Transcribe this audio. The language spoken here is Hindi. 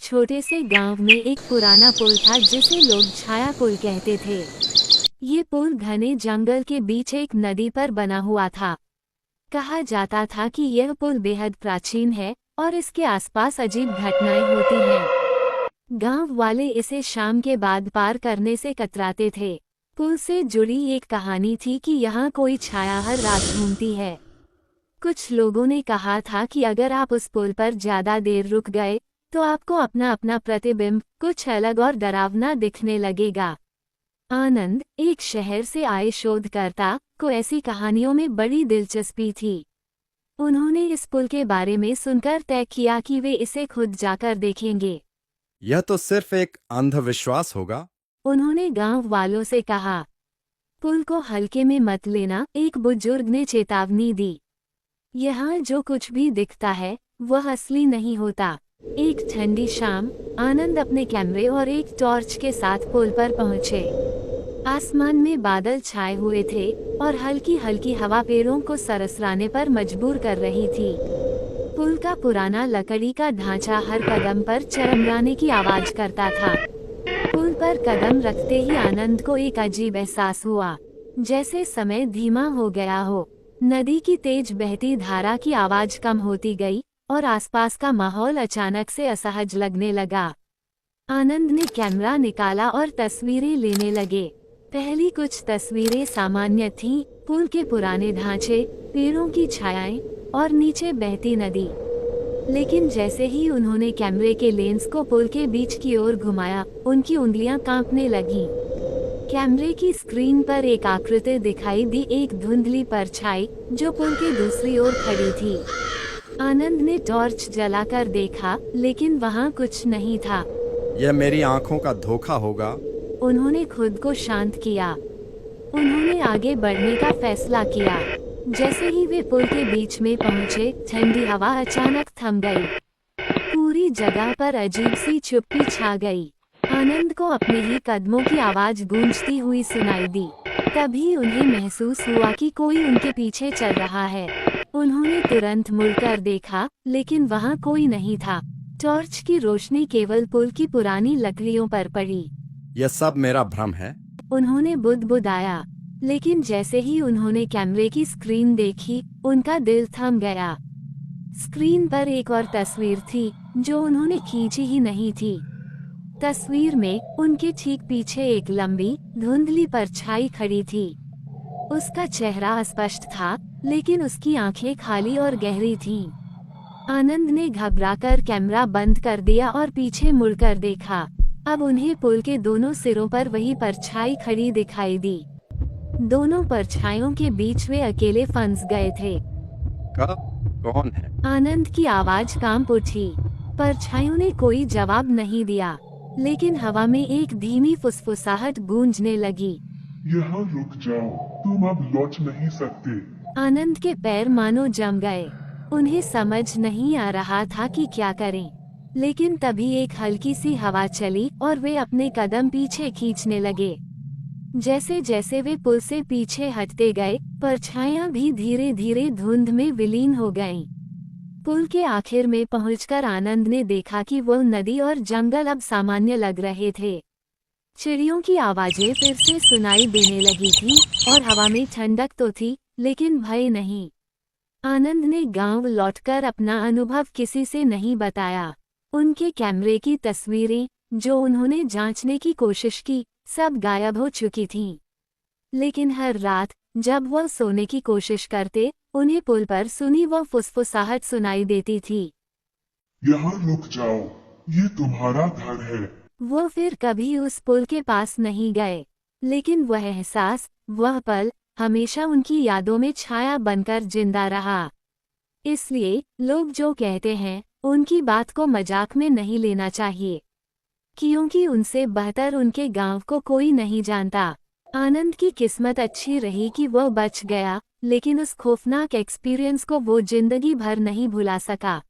छोटे से गांव में एक पुराना पुल था जिसे लोग छाया पुल कहते थे। ये पुल घने जंगल के बीच एक नदी पर बना हुआ था। कहा जाता था कि यह पुल बेहद प्राचीन है और इसके आसपास अजीब घटनाएं होती हैं। गांव वाले इसे शाम के बाद पार करने से कतराते थे। पुल से जुड़ी एक कहानी थी कि यहाँ कोई छाया हर रात घूमती है। कुछ लोगों ने कहा था कि अगर आप उस पुल पर ज्यादा देर रुक गए तो आपको अपना अपना प्रतिबिंब कुछ अलग और डरावना दिखने लगेगा। आनंद, एक शहर से आए शोधकर्ता, को ऐसी कहानियों में बड़ी दिलचस्पी थी। उन्होंने इस पुल के बारे में सुनकर तय किया कि वे इसे खुद जाकर देखेंगे। यह तो सिर्फ एक अंधविश्वास होगा। उन्होंने गांव वालों से कहा। पुल को हल्के में मत लेना, एक बुजुर्ग ने चेतावनी दी। यहाँ जो कुछ भी दिखता है वह असली नहीं होता। एक ठंडी शाम, आनंद अपने कैमरे और एक टॉर्च के साथ पुल पर पहुंचे। आसमान में बादल छाए हुए थे और हल्की हल्की हवा पेड़ों को सरसराने पर मजबूर कर रही थी। पुल का पुराना लकड़ी का ढांचा हर कदम पर चरमराने की आवाज करता था। पुल पर कदम रखते ही आनंद को एक अजीब एहसास हुआ, जैसे समय धीमा हो गया हो। नदी की तेज बहती धारा की आवाज कम होती गई और आसपास का माहौल अचानक से असहज लगने लगा। आनंद ने कैमरा निकाला और तस्वीरें लेने लगे। पहली कुछ तस्वीरें सामान्य थीं, पुल के पुराने ढांचे, पेड़ों की छायाएं और नीचे बहती नदी। लेकिन जैसे ही उन्होंने कैमरे के लेंस को पुल के बीच की ओर घुमाया, उनकी उंगलियां कांपने लगीं। कैमरे की स्क्रीन पर एक आकृति दिखाई दी, एक धुंधली परछाई जो पुल के दूसरी ओर खड़ी थी। आनंद ने टॉर्च जलाकर देखा, लेकिन वहां कुछ नहीं था। यह मेरी आंखों का धोखा होगा। उन्होंने खुद को शांत किया। उन्होंने आगे बढ़ने का फैसला किया। जैसे ही वे पुल के बीच में पहुंचे, ठंडी हवा अचानक थम गई। पूरी जगह पर अजीब सी चुप्पी छा गई। आनंद को अपने ही कदमों की आवाज गूंजती हुई सुनाई दी। तभी उन्हें महसूस हुआ कि कोई उनके पीछे चल रहा है। उन्होंने तुरंत मुड़कर देखा, लेकिन वहां कोई नहीं था। टॉर्च की रोशनी केवल पुल की पुरानी लकड़ियों पर पड़ी। यह सब मेरा भ्रम है। उन्होंने बुदबुदाया, लेकिन जैसे ही उन्होंने कैमरे की स्क्रीन देखी, उनका दिल थम गया। स्क्रीन पर एक और तस्वीर थी जो उन्होंने खींची ही नहीं थी। तस्वीर में उनके ठीक पीछे एक लंबी, धुंधली परछाई खड़ी थी। उसका चेहरा अस्पष्ट था, लेकिन उसकी आंखें खाली और गहरी थीं। आनंद ने घबराकर कैमरा बंद कर दिया और पीछे मुड़कर देखा। अब उन्हें पुल के दोनों सिरों पर वही परछाई खड़ी दिखाई दी। दोनों परछाइयों के बीच वे अकेले फंस गए थे। कौन है? आनंद की आवाज कांप उठी। परछाइयों ने कोई जवाब नहीं दिया, लेकिन हवा में एक धीमी फुसफुसाहट गूंजने लगी। यहाँ रुक जाओ, तुम अब लौट नहीं सकते। आनंद के पैर मानो जम गए। उन्हें समझ नहीं आ रहा था कि क्या करें। लेकिन तभी एक हल्की सी हवा चली और वे अपने कदम पीछे खींचने लगे। जैसे जैसे वे पुल से पीछे हटते गए, परछाइयां भी धीरे धीरे धुंध में विलीन हो गईं। पुल के आखिर में पहुंचकर आनंद ने देखा कि वो नदी और जंगल अब सामान्य लग रहे थे। चिड़ियों की आवाजें फिर से सुनाई देने लगी थी और हवा में ठंडक तो थी, लेकिन भय नहीं। आनंद ने गांव लौटकर अपना अनुभव किसी से नहीं बताया। उनके कैमरे की तस्वीरें, जो उन्होंने जांचने की कोशिश की, सब गायब हो चुकी थीं। लेकिन हर रात जब वह सोने की कोशिश करते, उन्हें पुल पर सुनी वह फुसफुसाहट सुनाई देती थी। यहाँ रुक जाओ, ये तुम्हारा घर है। वो फिर कभी उस पुल के पास नहीं गए, लेकिन वह एहसास, वह पल, हमेशा उनकी यादों में छाया बनकर जिंदा रहा। इसलिए लोग जो कहते हैं, उनकी बात को मजाक में नहीं लेना चाहिए, क्योंकि उनसे बेहतर उनके गांव को कोई नहीं जानता। आनंद की किस्मत अच्छी रही कि वह बच गया, लेकिन उस खौफनाक एक्सपीरियंस को वो जिंदगी भर नहीं भुला सका।